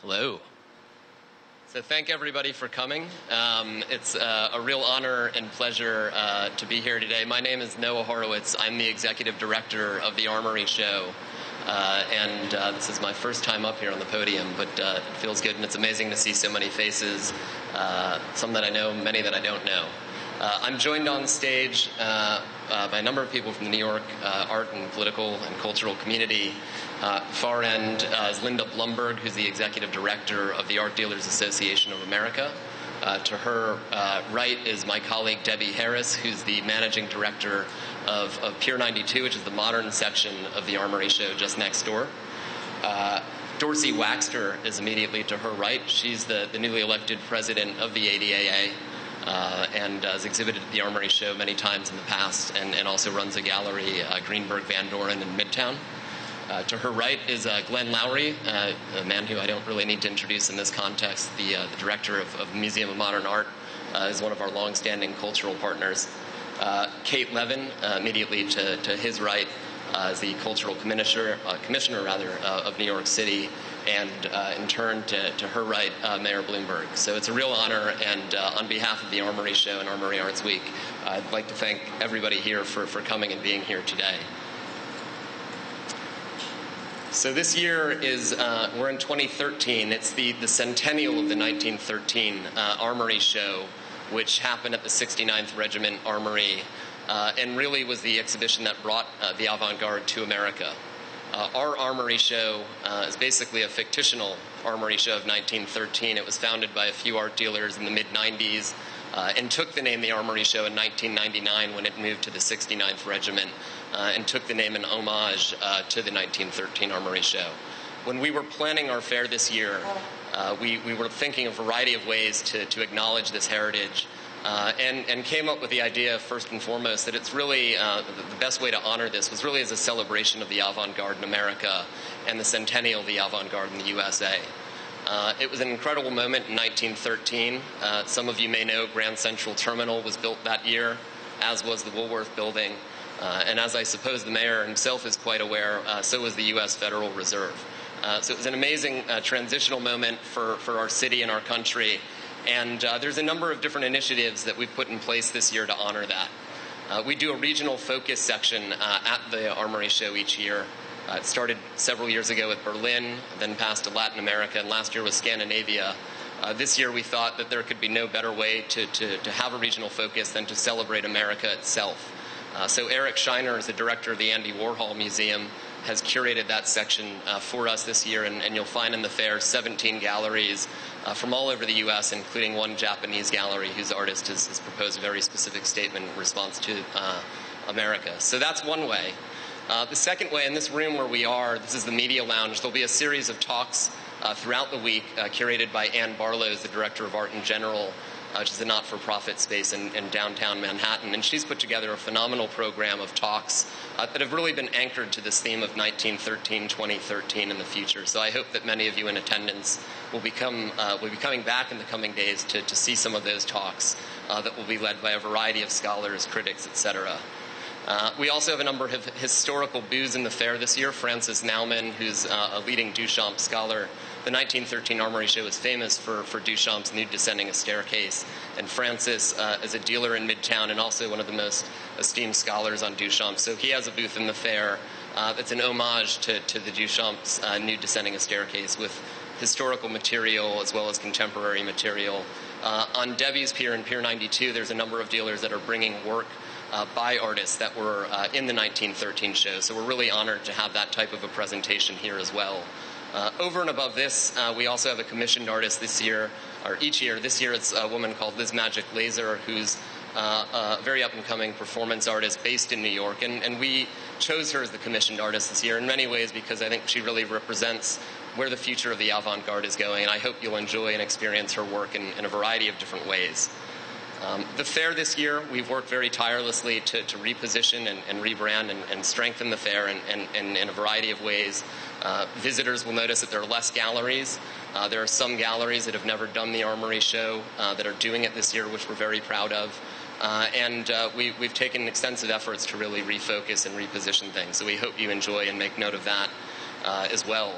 Hello. So thank everybody for coming. It's a real honor and pleasure to be here today. My name is Noah Horowitz. I'm the executive director of the Armory Show. And this is my first time up here on the podium, but it feels good, and it's amazing to see so many faces, some that I know, many that I don't know. I'm joined on stage by a number of people from the New York art and political and cultural community. Far end is Linda Blumberg, who's the executive director of the Art Dealers Association of America. To her right is my colleague Debbie Harris, who's the managing director of Pier 92, which is the modern section of the Armory Show just next door. Dorsey Waxter is immediately to her right. She's the newly elected president of the ADAA. And has exhibited at the Armory Show many times in the past, and also runs a gallery, Greenberg Van Doren in Midtown. To her right is Glenn Lowry, a man who I don't really need to introduce in this context, the director of the Museum of Modern Art, is one of our longstanding cultural partners. Kate Levin, immediately to his right, is the cultural commissioner of New York City, and in turn to her right, Mayor Blumberg. So it's a real honor, and on behalf of the Armory Show and Armory Arts Week, I'd like to thank everybody here for coming and being here today. So this year is, we're in 2013. It's the centennial of the 1913 Armory Show, which happened at the 69th Regiment Armory, and really was the exhibition that brought the avant-garde to America. Our Armory Show is basically a fictional Armory Show of 1913. It was founded by a few art dealers in the mid-90s and took the name the Armory Show in 1999 when it moved to the 69th Regiment and took the name in homage to the 1913 Armory Show. When we were planning our fair this year, we were thinking of a variety of ways to acknowledge this heritage. And came up with the idea, first and foremost, that it's really the best way to honor this was really as a celebration of the avant-garde in America and the centennial of the avant-garde in the USA. It was an incredible moment in 1913. Some of you may know Grand Central Terminal was built that year, as was the Woolworth Building. And as I suppose the mayor himself is quite aware, so was the U.S. Federal Reserve. So it was an amazing transitional moment for our city and our country. And there's a number of different initiatives that we've put in place this year to honor that. We do a regional focus section at the Armory Show each year. It started several years ago with Berlin, then passed to Latin America, and last year was Scandinavia. This year we thought that there could be no better way to have a regional focus than to celebrate America itself. So Eric Shiner is the director of the Andy Warhol Museum, has curated that section for us this year, and you'll find in the fair 17 galleries from all over the U.S., including one Japanese gallery whose artist has proposed a very specific statement in response to America. So that's one way. The second way, in this room where we are, this is the Media Lounge, there'll be a series of talks throughout the week curated by Ann Barlows, the director of Art in General, which is a not-for-profit space in downtown Manhattan. And she's put together a phenomenal program of talks that have really been anchored to this theme of 1913, 2013 in the future. So I hope that many of you in attendance will be coming back in the coming days to see some of those talks that will be led by a variety of scholars, critics, etc. We also have a number of historical booths in the fair this year. Francis Naumann, who's a leading Duchamp scholar. The 1913 Armory Show is famous for Duchamp's Nude Descending a Staircase. And Francis is a dealer in Midtown and also one of the most esteemed scholars on Duchamp. So he has a booth in the fair that's an homage to the Duchamp's Nude Descending a Staircase with historical material as well as contemporary material. On Debbie's Pier and Pier 92, there's a number of dealers that are bringing work by artists that were in the 1913 show. So we're really honored to have that type of a presentation here as well. Over and above this, we also have a commissioned artist this year, or each year. This year it's a woman called Liz Magic Laser, who's a very up-and-coming performance artist based in New York. And we chose her as the commissioned artist this year in many ways because I think she really represents where the future of the avant-garde is going. And I hope you'll enjoy and experience her work in a variety of different ways. The fair this year, we've worked very tirelessly to reposition and rebrand and strengthen the fair in a variety of ways. Visitors will notice that there are less galleries. There are some galleries that have never done the Armory Show that are doing it this year, which we're very proud of. And we've taken extensive efforts to really refocus and reposition things. So we hope you enjoy and make note of that as well.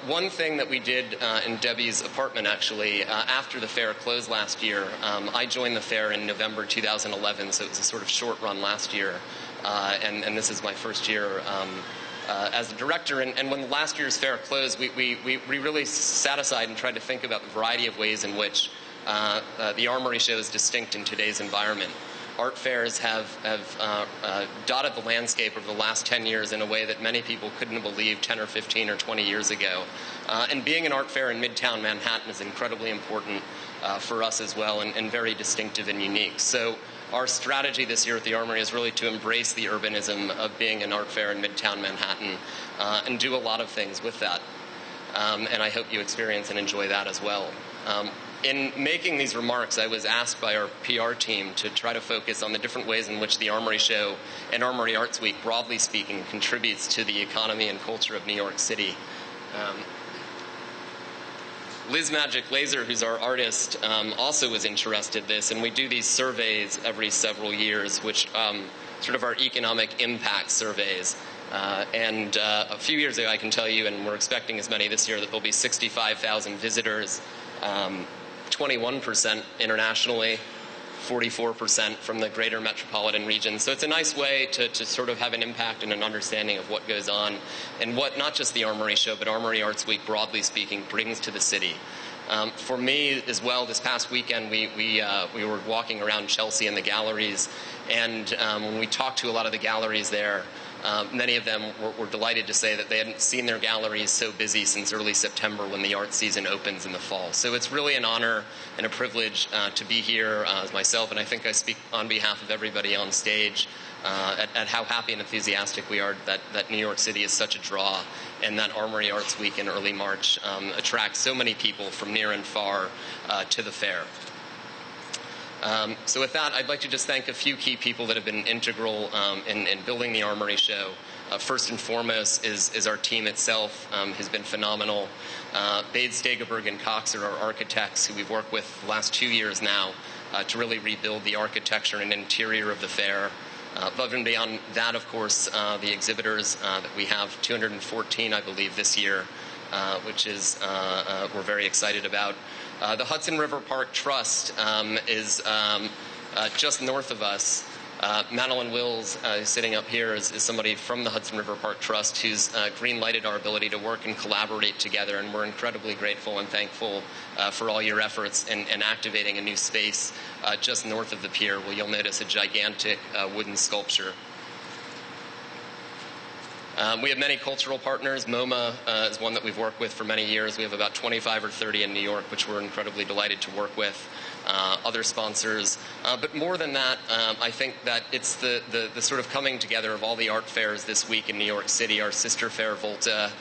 One thing that we did in Debbie's apartment, actually, after the fair closed last year, I joined the fair in November 2011, so it was a sort of short run last year, and this is my first year as a director. And when the last year's fair closed, we really sat aside and tried to think about the variety of ways in which the Armory Show is distinct in today's environment. Art fairs have dotted the landscape over the last 10 years in a way that many people couldn't have believed 10 or 15 or 20 years ago. And being an art fair in Midtown Manhattan is incredibly important for us as well, and very distinctive and unique. So our strategy this year at the Armory is really to embrace the urbanism of being an art fair in Midtown Manhattan and do a lot of things with that. And I hope you experience and enjoy that as well. In making these remarks, I was asked by our PR team to try to focus on the different ways in which the Armory Show and Armory Arts Week, broadly speaking, contributes to the economy and culture of New York City. Liz Magic Laser, who's our artist, also was interested in this, and we do these surveys every several years, which sort of are economic impact surveys. And a few years ago, I can tell you, and we're expecting as many this year, that there'll be 65,000 visitors, 21% internationally, 44% from the greater metropolitan region. So it's a nice way to sort of have an impact and an understanding of what goes on and what not just the Armory Show, but Armory Arts Week, broadly speaking, brings to the city. For me as well, this past weekend, we were walking around Chelsea in the galleries, and when we talked to a lot of the galleries there, many of them were delighted to say that they hadn't seen their galleries so busy since early September when the art season opens in the fall. So it's really an honor and a privilege to be here as myself, and I think I speak on behalf of everybody on stage at how happy and enthusiastic we are that New York City is such a draw, and that Armory Arts Week in early March attracts so many people from near and far to the fair. So with that, I'd like to just thank a few key people that have been integral in building the Armory Show. First and foremost is our team itself, has been phenomenal. Bade, Stegeberg, and Cox are our architects who we've worked with the last 2 years now to really rebuild the architecture and interior of the fair. Above and beyond that, of course, the exhibitors that we have, 214, I believe, this year, which is we're very excited about. The Hudson River Park Trust is just north of us. Madeline Wills, sitting up here, is somebody from the Hudson River Park Trust who's green-lighted our ability to work and collaborate together, and we're incredibly grateful and thankful for all your efforts in activating a new space just north of the pier, where you'll notice a gigantic wooden sculpture. We have many cultural partners. MoMA is one that we've worked with for many years. We have about 25 or 30 in New York, which we're incredibly delighted to work with. Other sponsors. But more than that, I think that it's the sort of coming together of all the art fairs this week in New York City. Our sister fair, Volta,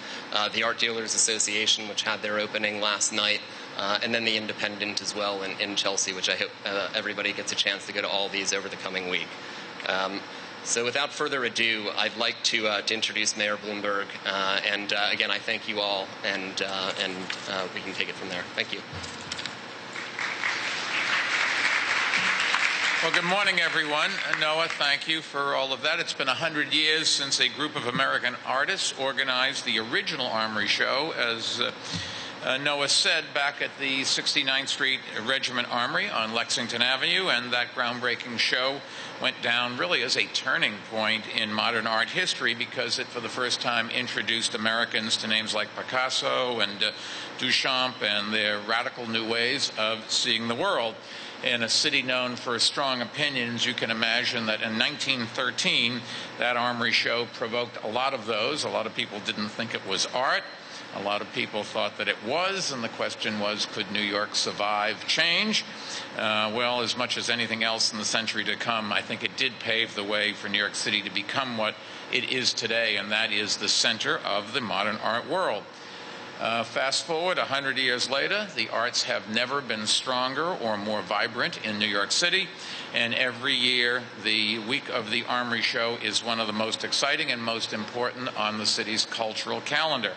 the Art Dealers Association, which had their opening last night, and then the Independent as well in Chelsea, which I hope everybody gets a chance to go to all these over the coming week. So without further ado, I'd like to introduce Mayor Blumberg, and again, I thank you all, and we can take it from there. Thank you. Well, good morning, everyone. Noah, thank you for all of that. It's been 100 years since a group of American artists organized the original Armory Show, as Noah said, back at the 69th Street Regiment Armory on Lexington Avenue, and that groundbreaking show went down really as a turning point in modern art history because it, for the first time, introduced Americans to names like Picasso and Duchamp and their radical new ways of seeing the world. In a city known for strong opinions, you can imagine that in 1913, that Armory Show provoked a lot of those. A lot of people didn't think it was art. A lot of people thought that it was, and the question was, could New York survive change? Well, as much as anything else in the century to come, I think it did pave the way for New York City to become what it is today, and that is the center of the modern art world. Fast forward 100 years later, the arts have never been stronger or more vibrant in New York City, and every year the week of the Armory Show is one of the most exciting and most important on the city's cultural calendar.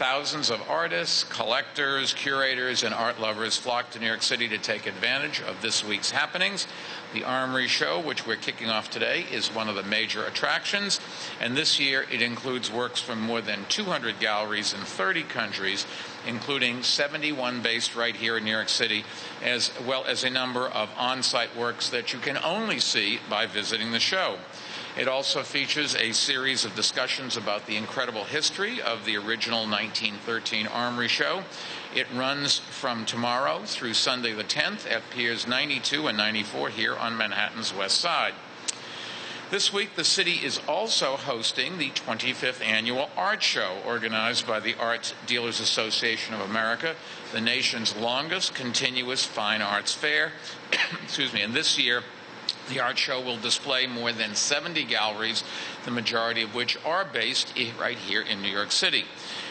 Thousands of artists, collectors, curators, and art lovers flock to New York City to take advantage of this week's happenings. The Armory Show, which we're kicking off today, is one of the major attractions, and this year it includes works from more than 200 galleries in 30 countries, including 71 based right here in New York City, as well as a number of on-site works that you can only see by visiting the show. It also features a series of discussions about the incredible history of the original 1913 Armory Show. It runs from tomorrow through Sunday the 10th at Piers 92 and 94 here on Manhattan's West Side. This week, the city is also hosting the 25th Annual Art Show, organized by the Art Dealers Association of America, the nation's longest continuous fine arts fair. Excuse me. And this year, the art show will display more than 70 galleries, the majority of which are based right here in New York City.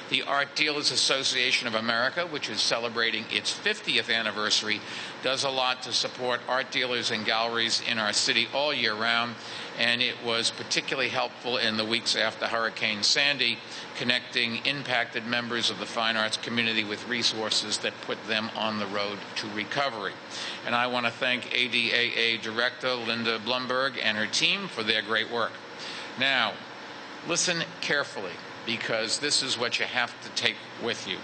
The Art Dealers Association of America, which is celebrating its 50th anniversary, does a lot to support art dealers and galleries in our city all year round, and it was particularly helpful in the weeks after Hurricane Sandy, connecting impacted members of the fine arts community with resources that put them on the road to recovery. And I want to thank ADAA Director Linda Blumberg and her team for their great work. Now, listen carefully, because this is what you have to take with you.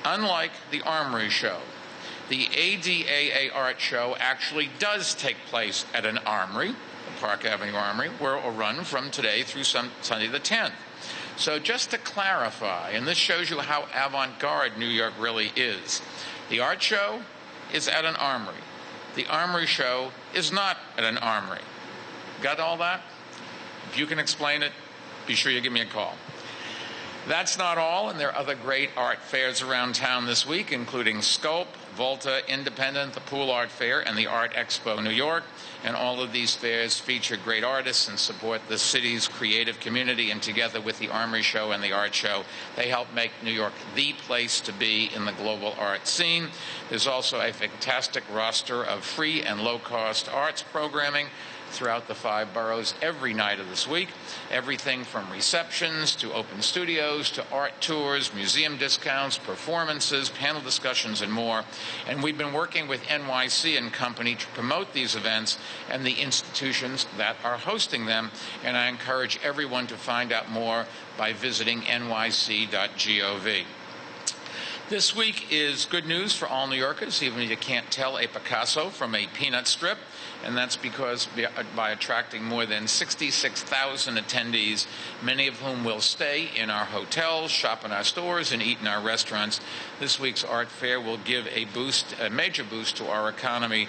Unlike the Armory Show, the ADAA Art Show actually does take place at an armory, the Park Avenue Armory, where it will run from today through Sunday the 10th. So just to clarify, and this shows you how avant-garde New York really is, the art show is at an armory. The Armory Show is not at an armory. Got all that? If you can explain it, be sure you give me a call. That's not all, and there are other great art fairs around town this week, including Scope, Volta, Independent, the Pool Art Fair, and the Art Expo New York. And all of these fairs feature great artists and support the city's creative community. And together with the Armory Show and the Art Show, they help make New York the place to be in the global art scene. There's also a fantastic roster of free and low-cost arts programming throughout the 5 boroughs every night of this week. Everything from receptions to open studios to art tours, museum discounts, performances, panel discussions, and more. And we've been working with NYC and company to promote these events and the institutions that are hosting them. And I encourage everyone to find out more by visiting nyc.gov. This week is good news for all New Yorkers, even if you can't tell a Picasso from a peanut strip. And that's because by attracting more than 66,000 attendees, many of whom will stay in our hotels, shop in our stores, and eat in our restaurants, this week's art fair will give a major boost to our economy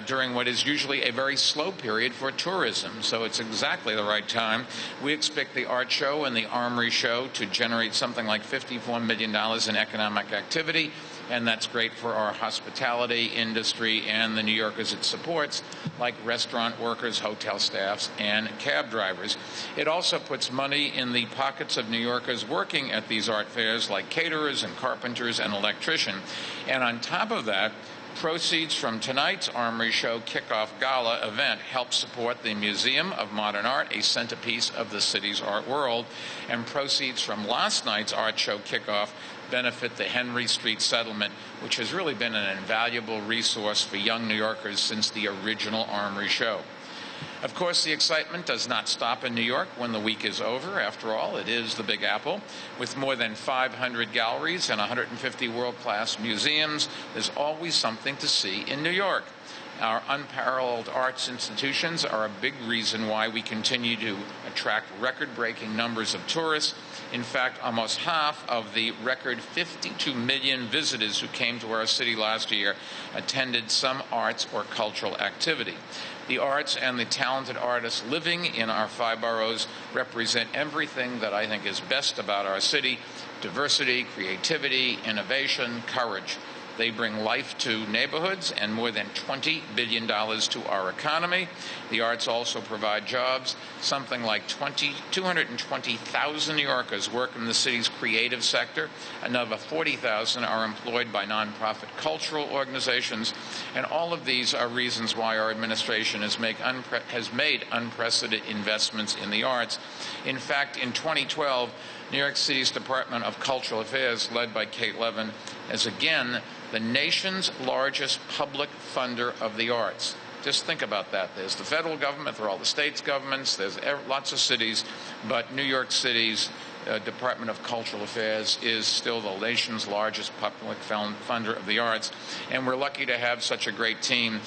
during what is usually a very slow period for tourism. So it's exactly the right time. We expect the art show and the Armory Show to generate something like $54 million in economic activity, and that's great for our hospitality industry and the New Yorkers it supports, like restaurant workers, hotel staffs, and cab drivers. It also puts money in the pockets of New Yorkers working at these art fairs, like caterers and carpenters and electricians. And on top of that, proceeds from tonight's Armory Show kickoff gala event help support the Museum of Modern Art, a centerpiece of the city's art world, and proceeds from last night's art show kickoff benefit the Henry Street settlement, which has really been an invaluable resource for young New Yorkers since the original Armory Show. Of course, the excitement does not stop in New York when the week is over. After all, it is the Big Apple. With more than 500 galleries and 150 world-class museums, there's always something to see in New York. Our unparalleled arts institutions are a big reason why we continue to attract record-breaking numbers of tourists. In fact, almost half of the record 52 million visitors who came to our city last year attended some arts or cultural activity. The arts and the talented artists living in our 5 boroughs represent everything that I think is best about our city: diversity, creativity, innovation, courage. They bring life to neighborhoods and more than $20 billion to our economy. The arts also provide jobs. Something like 220,000 New Yorkers work in the city's creative sector. Another 40,000 are employed by nonprofit cultural organizations. And all of these are reasons why our administration has made unprecedented investments in the arts. In fact, in 2012, New York City's Department of Cultural Affairs, led by Kate Levin, is again the nation's largest public funder of the arts. Just think about that. There's the federal government, there are all the states' governments, there's lots of cities, but New York City's Department of Cultural Affairs is still the nation's largest public funder of the arts. And we're lucky to have such a great team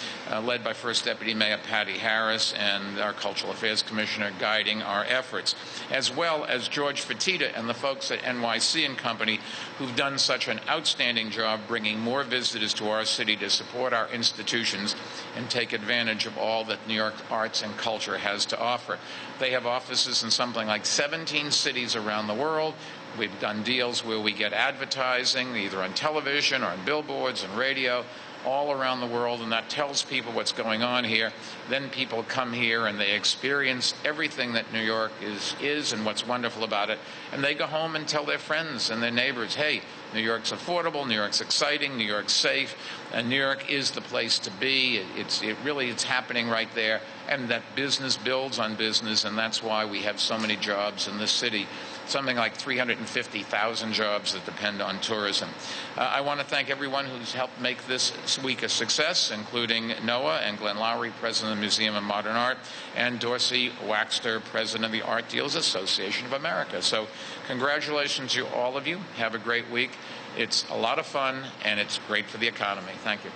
led by First Deputy Mayor Patty Harris and our Cultural Affairs Commissioner guiding our efforts, as well as George Fatita and the folks at NYC and Company who've done such an outstanding job bringing more visitors to our city to support our institutions and take advantage of all that New York arts and culture has to offer. They have offices in something like 17 cities around the world. We've done deals where we get advertising, either on television or on billboards and radio, all around the world, and that tells people what's going on here. Then people come here and they experience everything that New York is and what's wonderful about it, and they go home and tell their friends and their neighbors, hey, New York's affordable, New York's exciting, New York's safe, and New York is the place to be. It's happening right there, and that business builds on business, and that's why we have so many jobs in this city. Something like 350,000 jobs that depend on tourism. I want to thank everyone who's helped make this week a success, including Noah and Glenn Lowry, President of the Museum of Modern Art, and Dorsey Waxter, President of the Art Dealers Association of America. So congratulations to all of you. Have a great week. It's a lot of fun, and it's great for the economy. Thank you.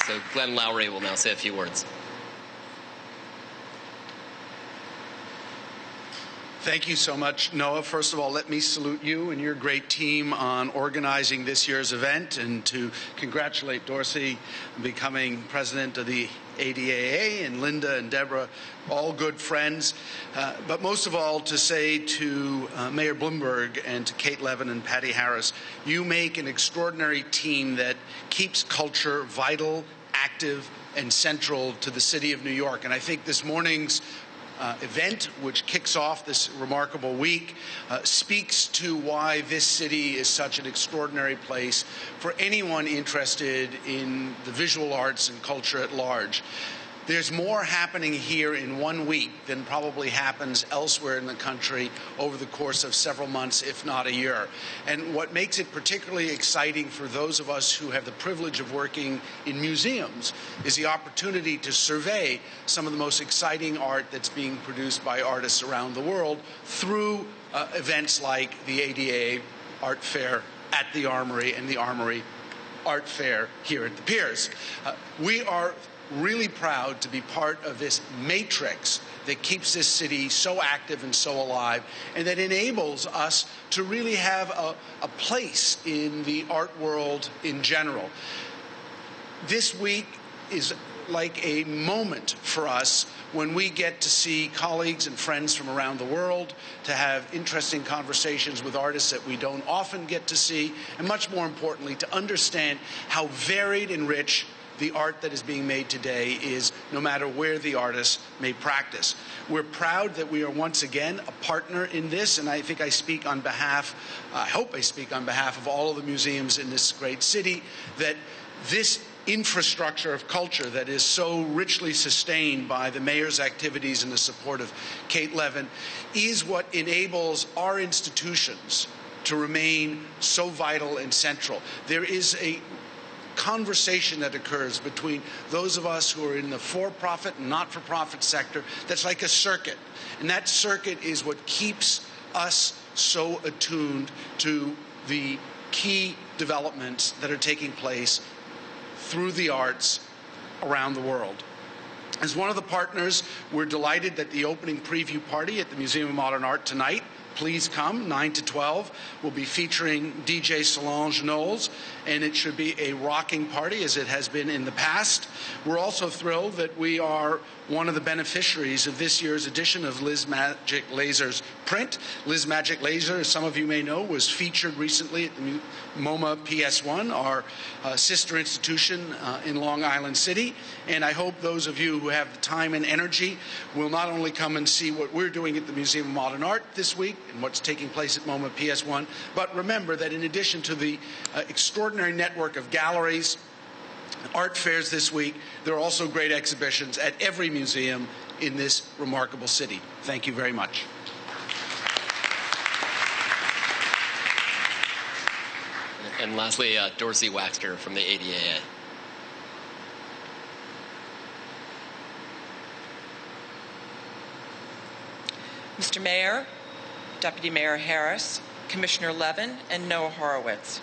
So Glenn Lowry will now say a few words. Thank you so much, Noah. First of all, let me salute you and your great team on organizing this year's event, and to congratulate Dorsey on becoming president of the ADAA, and Linda and Deborah, all good friends. But most of all, to say to Mayor Blumberg and to Kate Levin and Patty Harris, you make an extraordinary team that keeps culture vital, active, and central to the city of New York. And I think this morning's event, which kicks off this remarkable week, speaks to why this city is such an extraordinary place for anyone interested in the visual arts and culture at large. There's more happening here in 1 week than probably happens elsewhere in the country over the course of several months, if not a year. And what makes it particularly exciting for those of us who have the privilege of working in museums is the opportunity to survey some of the most exciting art that's being produced by artists around the world through events like the ADA Art Fair at the Armory and the Armory Art Fair here at the Piers. We are really proud to be part of this matrix that keeps this city so active and so alive, and that enables us to really have a place in the art world in general. This week is like a moment for us when we get to see colleagues and friends from around the world, to have interesting conversations with artists that we don't often get to see, and much more importantly, to understand how varied and rich the art that is being made today is, no matter where the artist may practice. We're proud that we are once again a partner in this, and I think I speak on behalf, I hope I speak on behalf of all of the museums in this great city, that this infrastructure of culture that is so richly sustained by the mayor's activities and the support of Kate Levin is what enables our institutions to remain so vital and central. There is a conversation that occurs between those of us who are in the for-profit and not-for-profit sector that's like a circuit. And that circuit is what keeps us so attuned to the key developments that are taking place through the arts around the world. As one of the partners, we're delighted that the opening preview party at the Museum of Modern Art tonight Please come, 9 to 12. We'll be featuring DJ Solange Knowles, and it should be a rocking party as it has been in the past. We're also thrilled that we are one of the beneficiaries of this year's edition of Liz Magic Laser's print. Liz Magic Laser, as some of you may know, was featured recently at the MoMA PS1, our sister institution in Long Island City. And I hope those of you who have the time and energy will not only come and see what we're doing at the Museum of Modern Art this week and what's taking place at MoMA PS1, but remember that in addition to the extraordinary network of galleries, art fairs this week, there are also great exhibitions at every museum in this remarkable city. Thank you very much. And lastly, Dorsey Waxter from the ADAA. Mr. Mayor, Deputy Mayor Harris, Commissioner Levin, and Noah Horowitz,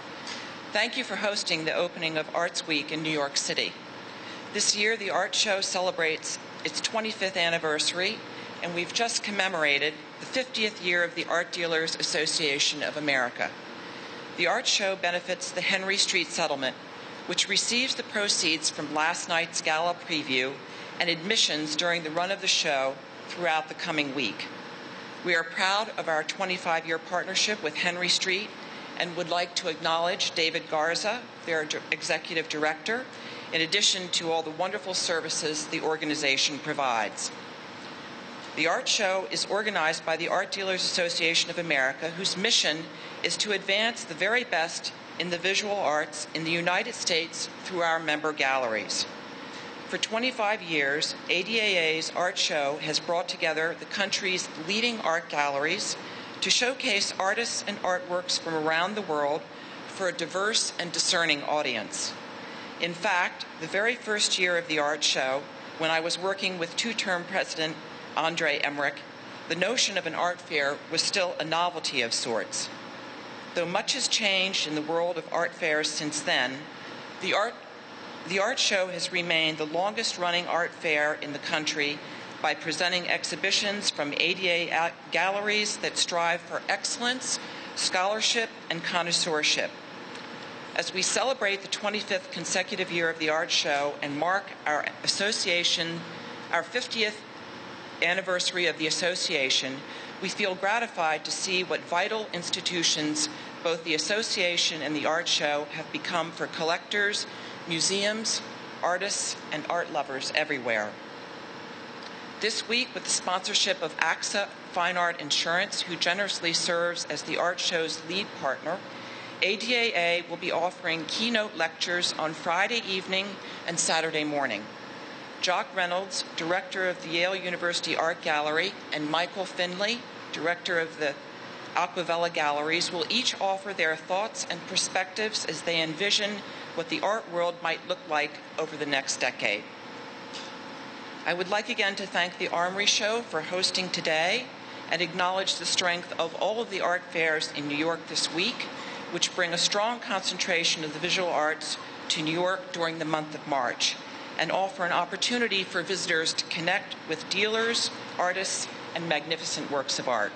thank you for hosting the opening of Arts Week in New York City. This year, the art show celebrates its 25th anniversary, and we've just commemorated the 50th year of the Art Dealers Association of America. The art show benefits the Henry Street Settlement, which receives the proceeds from last night's gala preview and admissions during the run of the show throughout the coming week. We are proud of our 25-year partnership with Henry Street and would like to acknowledge David Garza, their executive director, in addition to all the wonderful services the organization provides. The art show is organized by the Art Dealers Association of America, whose mission is to advance the very best in the visual arts in the United States through our member galleries. For 25 years, ADAA's art show has brought together the country's leading art galleries to showcase artists and artworks from around the world for a diverse and discerning audience. In fact, the very first year of the art show, when I was working with two-term President Andre Emmerich, the notion of an art fair was still a novelty of sorts. Though much has changed in the world of art fairs since then, the art show has remained the longest-running art fair in the country by presenting exhibitions from ADA galleries that strive for excellence, scholarship, and connoisseurship. As we celebrate the 25th consecutive year of the art show and mark our 50th anniversary of the association, we feel gratified to see what vital institutions both the association and the art show have become for collectors, museums, artists, and art lovers everywhere. This week, with the sponsorship of AXA Fine Art Insurance, who generously serves as the art show's lead partner, ADAA will be offering keynote lectures on Friday evening and Saturday morning. Jock Reynolds, director of the Yale University Art Gallery, and Michael Finley, director of the Aquavella Galleries, will each offer their thoughts and perspectives as they envision what the art world might look like over the next decade. I would like again to thank the Armory Show for hosting today and acknowledge the strength of all of the art fairs in New York this week, which bring a strong concentration of the visual arts to New York during the month of March, and offer an opportunity for visitors to connect with dealers, artists, and magnificent works of art.